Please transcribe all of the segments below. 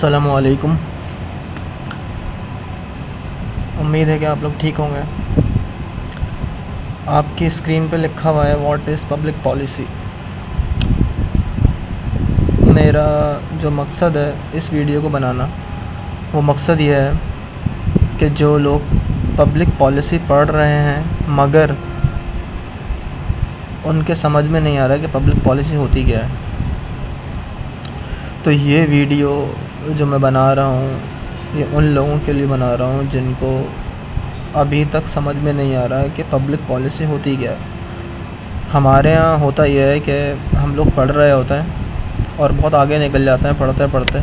अस्सलामुअलैकुम। उम्मीद है कि आप लोग ठीक होंगे। आपकी स्क्रीन पे लिखा हुआ है व्हाट इज़ पब्लिक पॉलिसी। मेरा जो मकसद है इस वीडियो को बनाना, वो मकसद ये है कि जो लोग पब्लिक पॉलिसी पढ़ रहे हैं मगर उनके समझ में नहीं आ रहा कि पब्लिक पॉलिसी होती क्या है, तो ये वीडियो जो मैं बना रहा हूँ ये उन लोगों के लिए बना रहा हूँ जिनको अभी तक समझ में नहीं आ रहा है कि पब्लिक पॉलिसी होती क्या है। हमारे यहाँ होता यह है कि हम लोग पढ़ रहे होते हैं और बहुत आगे निकल जाते हैं पढ़ते पढ़ते,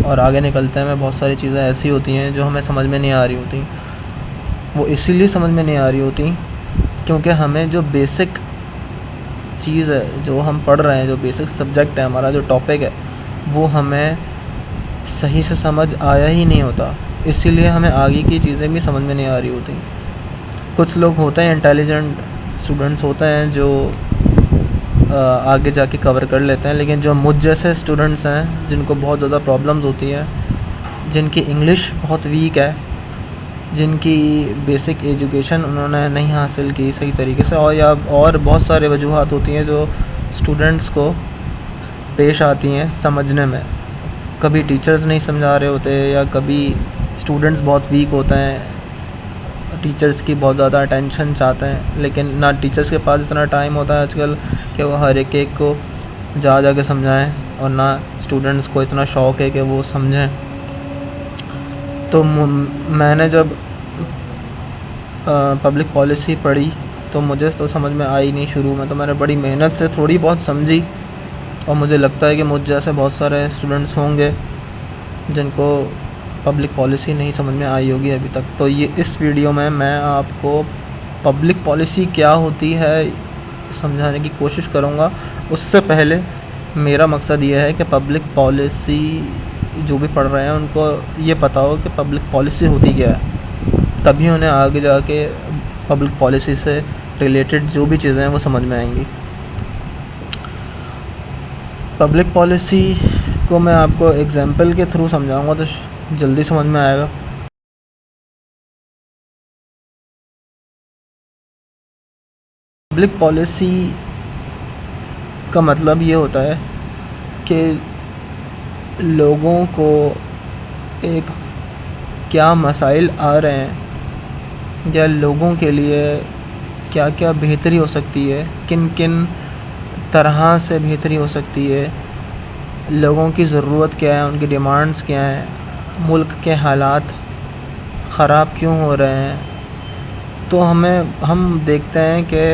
और आगे निकलते में बहुत सारी चीज़ें ऐसी होती हैं जो हमें समझ में नहीं आ रही होती। वो इसीलिए समझ में नहीं आ रही होती क्योंकि हमें जो बेसिक चीज़ है, जो हम पढ़ रहे हैं, जो बेसिक सब्जेक्ट है, हमारा जो टॉपिक है, वो हमें सही से समझ आया ही नहीं होता। इसीलिए हमें आगे की चीज़ें भी समझ में नहीं आ रही होती। कुछ लोग होते हैं, इंटेलिजेंट स्टूडेंट्स होते हैं जो आगे जाके कवर कर लेते हैं, लेकिन जो मुझ जैसे स्टूडेंट्स हैं जिनको बहुत ज़्यादा प्रॉब्लम्स होती हैं, जिनकी इंग्लिश बहुत वीक है, जिनकी बेसिक एजुकेशन उन्होंने नहीं हासिल की सही तरीके से, और बहुत सारे वजूहात होती हैं जो स्टूडेंट्स को पेश आती हैं समझने में। कभी टीचर्स नहीं समझा रहे होते, या कभी स्टूडेंट्स बहुत वीक होते हैं, टीचर्स की बहुत ज़्यादा अटेंशन चाहते हैं, लेकिन ना टीचर्स के पास इतना टाइम होता है आजकल कि वो हर एक को जा के समझाएं, और ना स्टूडेंट्स को इतना शौक़ है कि वो समझें। तो मैंने जब पब्लिक पॉलिसी पढ़ी तो मुझे तो समझ में आई नहीं शुरू में, तो मैंने बड़ी मेहनत से थोड़ी बहुत समझी, और मुझे लगता है कि मुझ जैसे बहुत सारे स्टूडेंट्स होंगे जिनको पब्लिक पॉलिसी नहीं समझ में आई होगी अभी तक। तो ये इस वीडियो में मैं आपको पब्लिक पॉलिसी क्या होती है समझाने की कोशिश करूँगा। उससे पहले मेरा मकसद ये है कि पब्लिक पॉलिसी जो भी पढ़ रहे हैं उनको ये पता हो कि पब्लिक पॉलिसी होती क्या है, तभी उन्हें आगे जाके पब्लिक पॉलिसी से रिलेटेड जो भी चीज़ें हैं वो समझ में आएंगी। पब्लिक पॉलिसी को मैं आपको एग्जांपल के थ्रू समझाऊंगा तो जल्दी समझ में आएगा। पब्लिक पॉलिसी का मतलब ये होता है कि लोगों को एक क्या मसाइल आ रहे हैं, या लोगों के लिए क्या क्या बेहतरी हो सकती है, किन किन तरह से बेहतरी हो सकती है, लोगों की ज़रूरत क्या है, उनकी डिमांड्स क्या हैं, मुल्क के हालात ख़राब क्यों हो रहे हैं। तो हम देखते हैं कि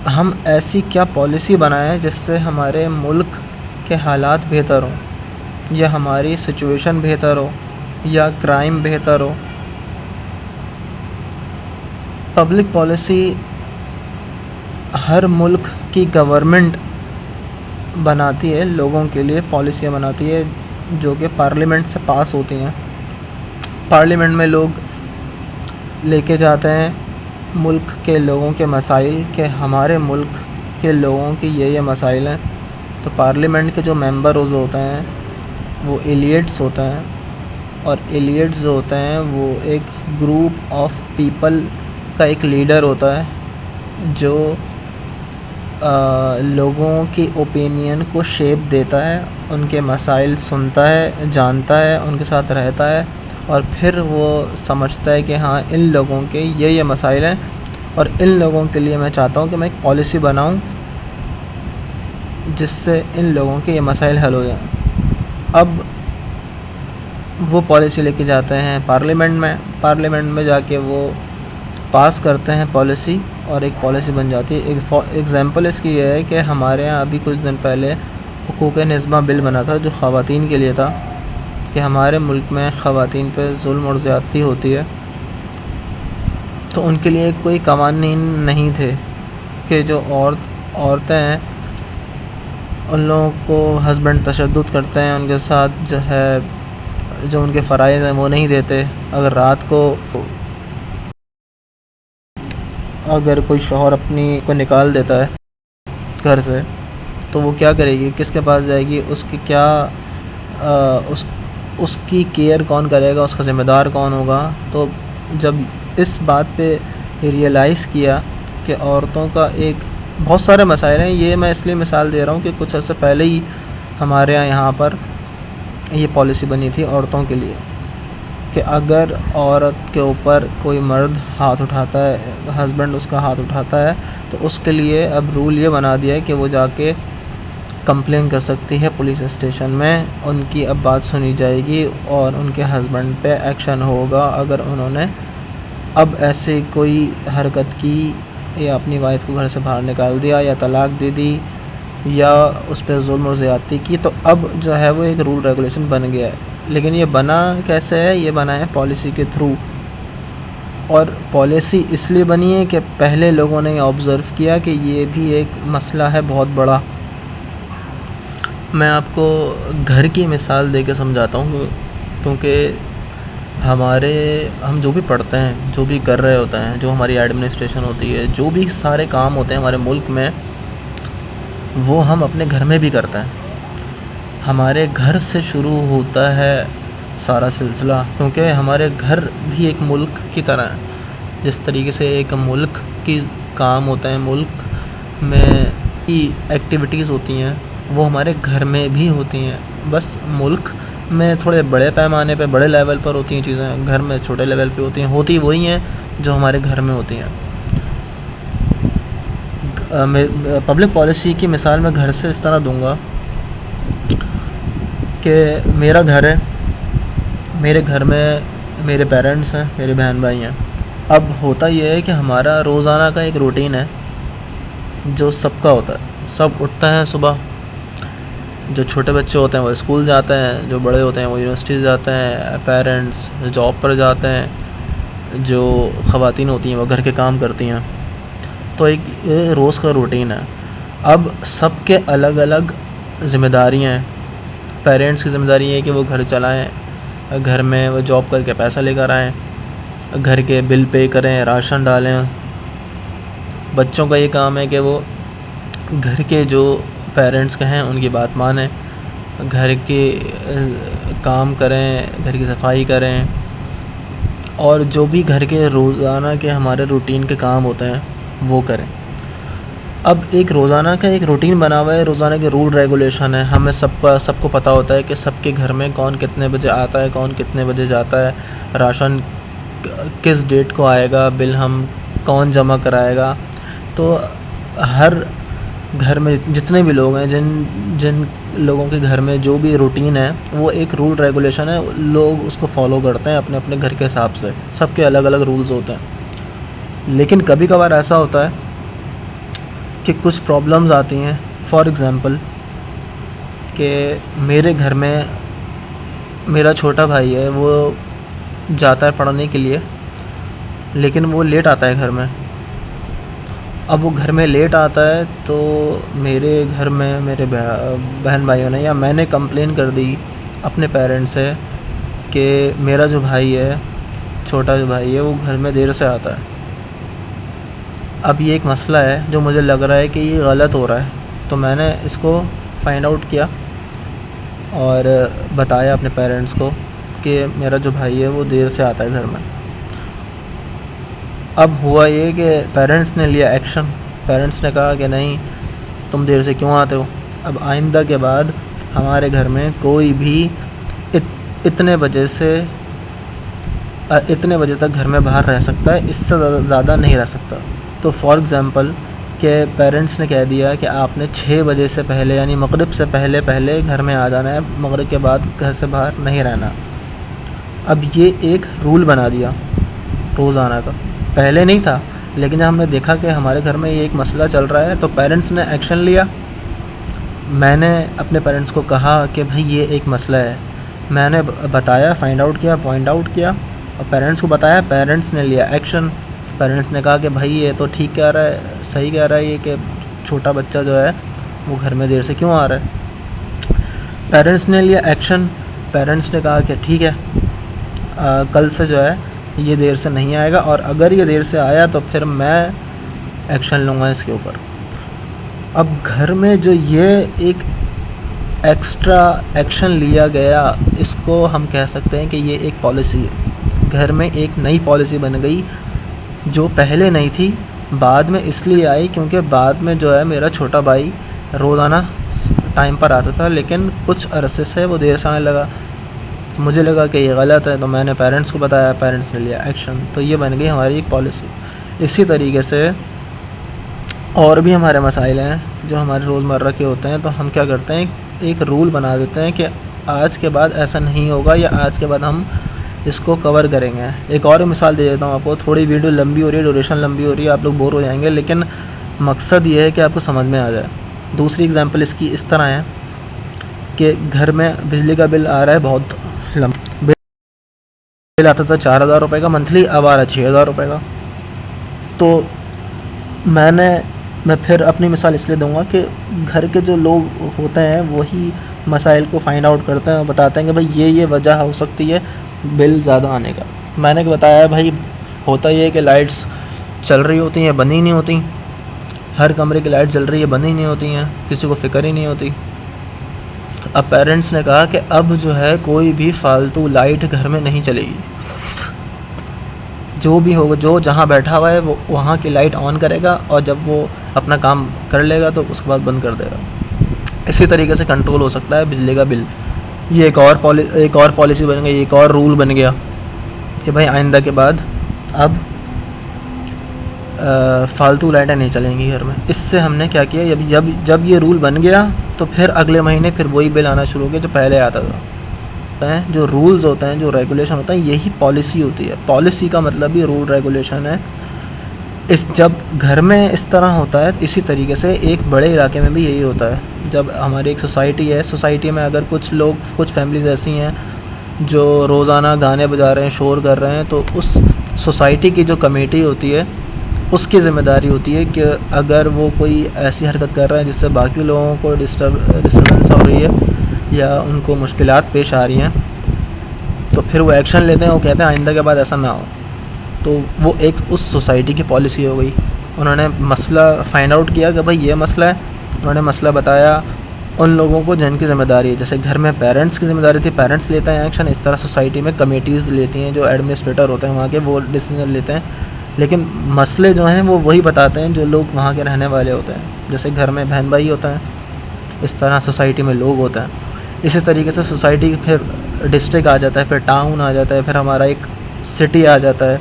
हम ऐसी क्या पॉलिसी बनाएं जिससे हमारे मुल्क के हालात बेहतर हों, या हमारी सिचुएशन बेहतर हो, या क्राइम बेहतर हो। पब्लिक पॉलिसी हर मुल्क की गवर्नमेंट बनाती है, लोगों के लिए पॉलिसियाँ बनाती है जो कि पार्लियामेंट से पास होती हैं। पार्लियामेंट में लोग लेके जाते हैं मुल्क के लोगों के मसाइल, के हमारे मुल्क के लोगों की ये मसाइल हैं। तो पार्लियामेंट के जो मेंबर होते हैं वो एलिट्स होते हैं, और एलिट्स जो होते हैं वो एक ग्रुप ऑफ पीपल का एक लीडर होता है जो लोगों की ओपिनियन को शेप देता है, उनके मसाइल सुनता है, जानता है, उनके साथ रहता है, और फिर वो समझता है कि हाँ इन लोगों के ये मसाइल हैं, और इन लोगों के लिए मैं चाहता हूँ कि मैं एक पॉलिसी बनाऊँ जिससे इन लोगों के ये मसाइल हल हो जाएं। अब वो पॉलिसी लेके जाते हैं पार्लियामेंट में जाके वो पास करते हैं पॉलिसी, और एक पॉलिसी बन जाती है। एक एग्ज़ाम्पल इसकी ये है कि हमारे यहाँ अभी कुछ दिन पहले हुकूक़ निस्बा बिल बना था जो ख़वातीन के लिए था, कि हमारे मुल्क में ख़वातीन पे जुल्म और ज़्यादती होती है। तो उनके लिए कोई कवानीन नहीं थे कि जो औरतें हैं उन लोगों को हस्बैंड तशद्दुद करते हैं, उनके साथ जो है जो उनके फ़राइज़ हैं वो नहीं देते। अगर रात को अगर कोई शौहर अपनी को निकाल देता है घर से, तो वो क्या करेगी, किसके पास जाएगी, उसकी क्या उसकी केयर कौन करेगा, उसका ज़िम्मेदार कौन होगा। तो जब इस बात पे रियलाइज़ किया कि औरतों का एक बहुत सारे मसाइल हैं, ये मैं इसलिए मिसाल दे रहा हूँ कि कुछ अर्से पहले ही हमारे यहाँ पर ये पॉलिसी बनी थी औरतों के लिए कि अगर औरत के ऊपर कोई मर्द हाथ उठाता है, हस्बैंड उसका हाथ उठाता है, तो उसके लिए अब रूल ये बना दिया है कि वो जाके कंप्लेन कर सकती है पुलिस स्टेशन में। उनकी अब बात सुनी जाएगी और उनके हस्बैंड पे एक्शन होगा अगर उन्होंने अब ऐसे कोई हरकत की या अपनी वाइफ को घर से बाहर निकाल दिया या तलाक दे दी या उस पर जुल्म और ज़्यादती की। तो अब जो है वो एक रूल रेगुलेशन बन गया है। लेकिन ये बना कैसे है? ये बना है पॉलिसी के थ्रू। और पॉलिसी इसलिए बनी है कि पहले लोगों ने ऑब्ज़र्व किया कि ये भी एक मसला है बहुत बड़ा। मैं आपको घर की मिसाल दे के समझाता हूँ, क्योंकि हम जो भी पढ़ते हैं, जो भी कर रहे होते हैं, जो हमारी एडमिनिस्ट्रेशन होती है, जो भी सारे काम होते हैं हमारे मुल्क में, वो हम अपने घर में भी करते हैं। हमारे घर से शुरू होता है सारा सिलसिला, क्योंकि हमारे घर भी एक मुल्क की तरह है। जिस तरीके से एक मुल्क की काम होता है, मुल्क में की एक्टिविटीज़ होती हैं, वो हमारे घर में भी होती हैं। बस मुल्क में थोड़े बड़े पैमाने पे, बड़े लेवल पर होती हैं चीज़ें, घर में छोटे लेवल पे होती हैं। होती वही हैं जो हमारे घर में होती हैं। पब्लिक पॉलिसी की मिसाल मैं घर से इस तरह दूंगा कि मेरा घर है, मेरे घर में मेरे पेरेंट्स हैं, मेरे बहन भाई हैं। अब होता ये है कि हमारा रोज़ाना का एक रूटीन है जो सबका होता है। सब उठते हैं सुबह, जो छोटे बच्चे होते हैं वो स्कूल जाते हैं, जो बड़े होते हैं वो यूनिवर्सिटी जाते हैं, पेरेंट्स जॉब पर जाते हैं, जो ख़वातीन होती हैं वो घर के काम करती हैं। तो एक रोज़ का रूटीन है। अब सबके अलग अलग ज़िम्मेदारियाँ हैं। पेरेंट्स की ज़िम्मेदारी है कि वो घर चलाएं, घर में वो जॉब करके पैसा लेकर आएँ, घर के बिल पे करें, राशन डालें। बच्चों का ये काम है कि वो घर के जो पेरेंट्स के हैं उनकी बात मानें, घर के काम करें, घर की सफाई करें, और जो भी घर के रोज़ाना के हमारे रूटीन के काम होते हैं वो करें। अब एक रोज़ाना का एक रूटीन बना हुआ है, रोज़ाना के रूल रेगुलेशन है। हमें सबको पता होता है कि सबके घर में कौन कितने बजे आता है, कौन कितने बजे जाता है, राशन किस डेट को आएगा, बिल हम कौन जमा कराएगा। तो हर घर में जितने भी लोग हैं, जिन लोगों के घर में जो भी रूटीन है, वो एक रूल रेगुलेशन है, लोग उसको फॉलो करते हैं अपने अपने घर के हिसाब से। सबके अलग अलग रूल्स होते हैं। लेकिन कभी कभार ऐसा होता है कि कुछ प्रॉब्लम्स आती हैं। फॉर एग्ज़ाम्पल कि मेरे घर में मेरा छोटा भाई है, वो जाता है पढ़ने के लिए, लेकिन वो लेट आता है घर में। अब वो घर में लेट आता है तो मेरे घर में मेरे बहन भाइयों ने या मैंने कंप्लेन कर दी अपने पेरेंट्स से कि मेरा जो भाई है, छोटा जो भाई है, वो घर में देर से आता है। अब ये एक मसला है जो मुझे लग रहा है कि ये गलत हो रहा है। तो मैंने इसको फाइंड आउट किया और बताया अपने पेरेंट्स को कि मेरा जो भाई है वो देर से आता है घर में। अब हुआ ये कि पेरेंट्स ने लिया एक्शन। पेरेंट्स ने कहा कि नहीं, तुम देर से क्यों आते हो। अब आइंदा के बाद हमारे घर में कोई भी इतने बजे तक घर में बाहर रह सकता है, इससे ज़्यादा नहीं रह सकता। तो फॉर एग्ज़ाम्पल के पेरेंट्स ने कह दिया कि आपने 6 बजे से पहले यानी मगरिब से पहले घर में आ जाना है, मगरिब के बाद घर से बाहर नहीं रहना। अब ये एक रूल बना दिया रोज़ाना का। पहले नहीं था, लेकिन जब हमने देखा कि हमारे घर में ये एक मसला चल रहा है तो पेरेंट्स ने एक्शन लिया। मैंने अपने पेरेंट्स को कहा कि भाई ये एक मसला है। मैंने बताया, फाइंड आउट किया, पॉइंट आउट किया और पेरेंट्स को बताया। पेरेंट्स ने लिया एक्शन। पेरेंट्स ने कहा कि भाई ये तो ठीक कह रहा है, सही कह रहा है ये कि छोटा बच्चा जो है वो घर में देर से क्यों आ रहा है। पेरेंट्स ने लिया एक्शन। पेरेंट्स ने कहा कि ठीक है, कल से जो है ये देर से नहीं आएगा, और अगर ये देर से आया तो फिर मैं एक्शन लूँगा इसके ऊपर। अब घर में जो ये एक एक्स्ट्रा एक्शन लिया गया, इसको हम कह सकते हैं कि ये एक पॉलिसी है। घर में एक नई पॉलिसी बन गई जो पहले नहीं थी, बाद में इसलिए आई क्योंकि बाद में जो है मेरा छोटा भाई रोज़ाना टाइम पर आता था, लेकिन कुछ अरसे से वो देर से आने लगा। मुझे लगा कि ये गलत है, तो मैंने पेरेंट्स को बताया, पेरेंट्स ने लिया एक्शन, तो ये बन गई हमारी एक पॉलिसी। इसी तरीके से और भी हमारे मसाइल हैं जो हमारे रोज़मर्रा के होते हैं, तो हम क्या करते हैं, एक रूल बना देते हैं कि आज के बाद ऐसा नहीं होगा, या आज के बाद हम इसको कवर करेंगे। एक और मिसाल दे देता हूँ आपको, थोड़ी वीडियो लंबी हो रही है, ड्यूरेशन लंबी हो रही है, आप लोग बोर हो जाएंगे, लेकिन मकसद ये है कि आपको समझ में आ जाए। दूसरी एग्जांपल इसकी इस तरह है कि घर में बिजली का बिल आ रहा है, बहुत लंबा बिल आता था 4,000 रुपये का मंथली, अब आ रहा है 6,000 रुपये का। तो मैं फिर अपनी मिसाल इसलिए दूंगा कि घर के जो लोग होते हैं वही मसाइल को फाइंड आउट करते हैं और बताते हैं कि भाई ये वजह हो सकती है बिल ज़्यादा आने का। मैंने बताया भाई, होता ये है कि लाइट्स चल रही होती हैं, बंद ही नहीं होती। हर कमरे की लाइट जल रही है, बंद ही नहीं होती हैं, किसी को फिक्र ही नहीं होती। अब पेरेंट्स ने कहा कि अब जो है कोई भी फालतू लाइट घर में नहीं चलेगी, जो भी होगा, जो जहाँ बैठा हुआ है वो वहाँ की लाइट ऑन करेगा, और जब वो अपना काम कर लेगा तो उसके बाद बंद कर देगा। इसी तरीके से कंट्रोल हो सकता है बिजली का बिल। ये एक और पॉलिसी बन गई, एक और रूल बन गया कि भाई आइंदा के बाद अब फालतू लाइटें नहीं चलेंगी घर में। इससे हमने क्या किया, जब ये रूल बन गया तो फिर अगले महीने फिर वही बिल आना शुरू हो गया जो पहले आता था। जो रूल्स होते हैं, जो रेगुलेशन होता है, यही पॉलिसी होती है। पॉलिसी का मतलब ही रूल रेगुलेशन है। जब घर में इस तरह होता है, इसी तरीके से एक बड़े इलाके में भी यही होता है। जब हमारी एक सोसाइटी है, सोसाइटी में अगर कुछ लोग, कुछ फैमिलीज़ ऐसी हैं जो रोज़ाना गाने बजा रहे हैं, शोर कर रहे हैं, तो उस सोसाइटी की जो कमेटी होती है उसकी ज़िम्मेदारी होती है कि अगर वो कोई ऐसी हरकत कर रहा है जिससे बाकी लोगों को डिस्टर्बेंस हो रही है या उनको मुश्किलात पेश आ रही हैं, तो फिर वो एक्शन लेते हैं। वो कहते हैं आइंदा के बाद ऐसा ना हो। तो वो एक उस सोसाइटी की पॉलिसी हो गई। उन्होंने मसला फाइंड आउट किया कि भाई ये मसला है, उन्होंने मसला बताया उन लोगों को जिनकी ज़िम्मेदारी है। जैसे घर में पेरेंट्स की ज़िम्मेदारी थी, पेरेंट्स लेते हैं एक्शन। इस तरह सोसाइटी में कमेटीज़ लेती हैं, जो एडमिनिस्ट्रेटर होते हैं वहाँ के, वो डिसीजन लेते हैं। लेकिन मसले जो हैं वो वही बताते हैं जो लोग वहाँ के रहने वाले होते हैं। जैसे घर में बहन भाई होता है, इस तरह सोसाइटी में लोग होते हैं। इसी तरीके से सोसाइटी फिर डिस्ट्रिक्ट आ जाता है, फिर टाउन आ जाता है, फिर हमारा एक सिटी आ जाता है,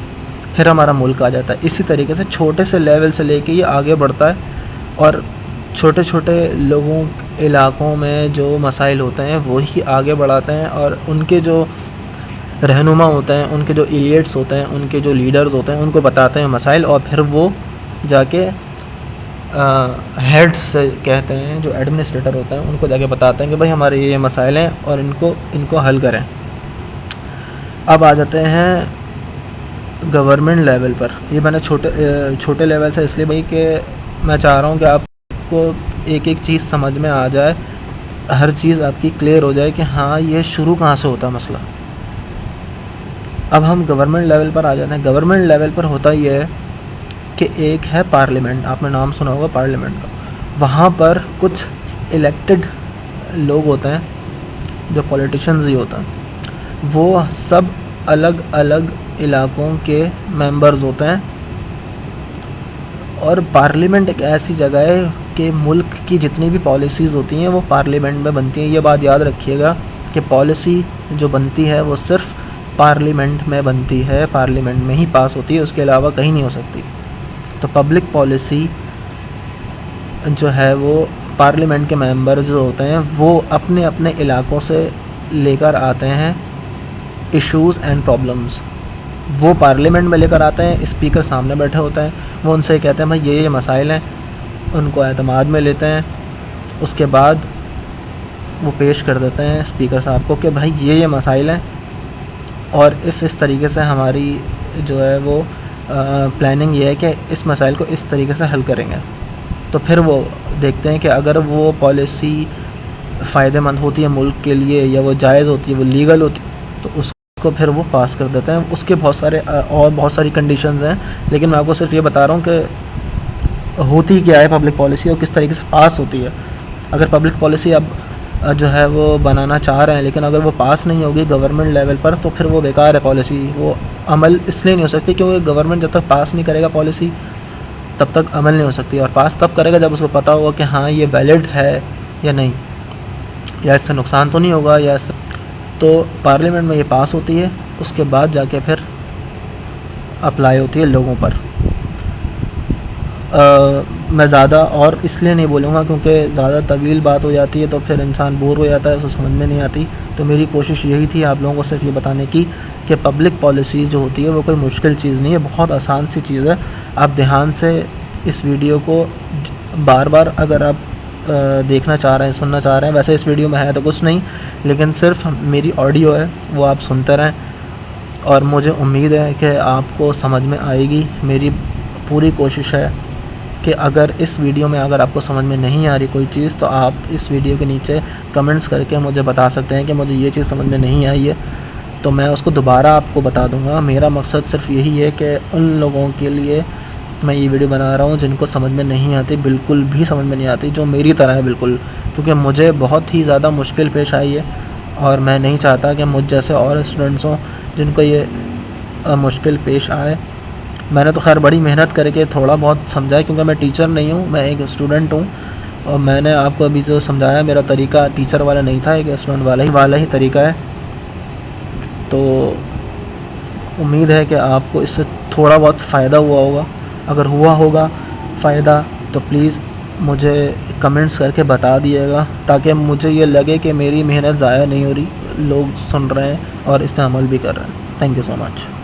फिर हमारा मुल्क आ जाता है। इसी तरीके से छोटे से लेवल से लेके ये आगे बढ़ता है, और छोटे छोटे लोगों इलाकों में जो मसाइल होते हैं वही आगे बढ़ाते हैं, और उनके जो रहनुमा होते हैं, उनके जो इलियट्स होते हैं, उनके जो लीडर्स होते हैं, उनको बताते हैं मसाइल, और फिर वो जाके हेड्स से कहते हैं, जो एडमिनिस्ट्रेटर होते हैं, उनको जाके बताते हैं कि भाई हमारे ये मसाइल हैं और इनको हल करें। अब आ जाते हैं गवर्नमेंट लेवल पर। ये मैंने छोटे लेवल से इसलिए भाई कि मैं चाह रहा हूँ कि आपको एक एक चीज़ समझ में आ जाए, हर चीज़ आपकी क्लियर हो जाए कि हाँ ये शुरू कहाँ से होता है मसला। अब हम गवर्नमेंट लेवल पर आ जाते हैं। गवर्नमेंट लेवल पर होता ये है कि एक है पार्लियामेंट, आपने नाम सुना होगा पार्लियामेंट का। वहाँ पर कुछ इलेक्टेड लोग होते हैं जो पॉलिटिशियंस ही होते हैं, वो सब अलग अलग इलाकों के मेंबर्स होते हैं। और पार्लियामेंट एक ऐसी जगह है कि मुल्क की जितनी भी पॉलिसीज़ होती हैं वो पार्लियामेंट में बनती हैं। ये बात याद रखिएगा कि पॉलिसी जो बनती है वो सिर्फ पार्लियामेंट में बनती है, पार्लियामेंट में ही पास होती है, उसके अलावा कहीं नहीं हो सकती। तो पब्लिक पॉलिसी जो है वो पार्लियामेंट के मेंबर्स जो होते हैं वो अपने अपने इलाकों से लेकर आते हैं इश्यूज़ एंड प्रॉब्लम्स। वो पार्लियामेंट में लेकर आते हैं, स्पीकर सामने बैठे होते हैं, वो उनसे कहते हैं भाई ये मसाइल हैं, उनको एतमाद में लेते हैं। उसके बाद वो पेश कर देते हैं स्पीकर साहब को कि भाई ये मसाइल हैं, और इस तरीके से हमारी जो है वो प्लानिंग ये है कि इस मसाइल को इस तरीके से हल करेंगे। तो फिर वो देखते हैं कि अगर वो पॉलिसी फ़ायदेमंद होती है मुल्क के लिए, या वो जायज़ होती है, वो लीगल होती है, तो उसको फिर वो पास कर देते हैं। उसके बहुत सारी कंडीशंस हैं, लेकिन मैं आपको सिर्फ ये बता रहा हूँ कि होती क्या है पब्लिक पॉलिसी और किस तरीके से पास होती है। अगर पब्लिक पॉलिसी अब जो है वो बनाना चाह रहे हैं, लेकिन अगर वो पास नहीं होगी गवर्नमेंट लेवल पर तो फिर वो बेकार है पॉलिसी। वो अमल इसलिए नहीं हो सकती क्योंकि गवर्नमेंट जब तक पास नहीं करेगा पॉलिसी तब तक अमल नहीं हो सकती, और पास तब करेगा जब उसको पता होगा कि हाँ ये वैलिड है या नहीं, या इससे नुकसान तो नहीं होगा, या इससे तो पार्लियामेंट में ये पास होती है, उसके बाद जाके फिर अप्लाई होती है लोगों पर। मैं ज़्यादा और इसलिए नहीं बोलूँगा क्योंकि ज़्यादा तवील बात हो जाती है तो फिर इंसान बोर हो जाता है, उसको समझ में नहीं आती। तो मेरी कोशिश यही थी आप लोगों को सिर्फ ये बताने की कि पब्लिक पॉलिसी जो होती है वो कोई मुश्किल चीज़ नहीं है, बहुत आसान सी चीज़ है। आप ध्यान से इस वीडियो को बार बार अगर आप देखना चाह रहे हैं, सुनना चाह रहे हैं, वैसे इस वीडियो में है तो कुछ नहीं, लेकिन सिर्फ मेरी ऑडियो है वो आप सुनते रहें, और मुझे उम्मीद है कि आपको समझ में आएगी। मेरी पूरी कोशिश है कि अगर इस वीडियो में अगर आपको समझ में नहीं आ रही कोई चीज़ तो आप इस वीडियो के नीचे कमेंट्स करके मुझे बता सकते हैं कि मुझे ये चीज़ समझ में नहीं आई है, तो मैं उसको दोबारा आपको बता दूंगा। मेरा मकसद सिर्फ यही है कि उन लोगों के लिए मैं ये वीडियो बना रहा हूँ जिनको समझ में नहीं आती, बिल्कुल भी समझ में नहीं आती, जो मेरी तरह है बिल्कुल, क्योंकि मुझे बहुत ही ज़्यादा मुश्किल पेश आई है और मैं नहीं चाहता कि मुझ जैसे और स्टूडेंट्स हों जिनको ये मुश्किल पेश आए। मैंने तो खैर बड़ी मेहनत करके थोड़ा बहुत समझा है, क्योंकि मैं टीचर नहीं हूँ, मैं एक स्टूडेंट हूँ, और मैंने आपको अभी जो समझाया मेरा तरीका टीचर वाला नहीं था, एक स्टूडेंट वाला ही तरीका है। तो उम्मीद है कि आपको इससे थोड़ा बहुत फ़ायदा हुआ होगा। अगर हुआ होगा फ़ायदा तो प्लीज़ मुझे कमेंट्स करके बता दिएगा, ताकि मुझे ये लगे कि मेरी मेहनत ज़ाया नहीं हो रही, लोग सुन रहे हैं और इस पर अमल भी कर रहे हैं। Thank you so much.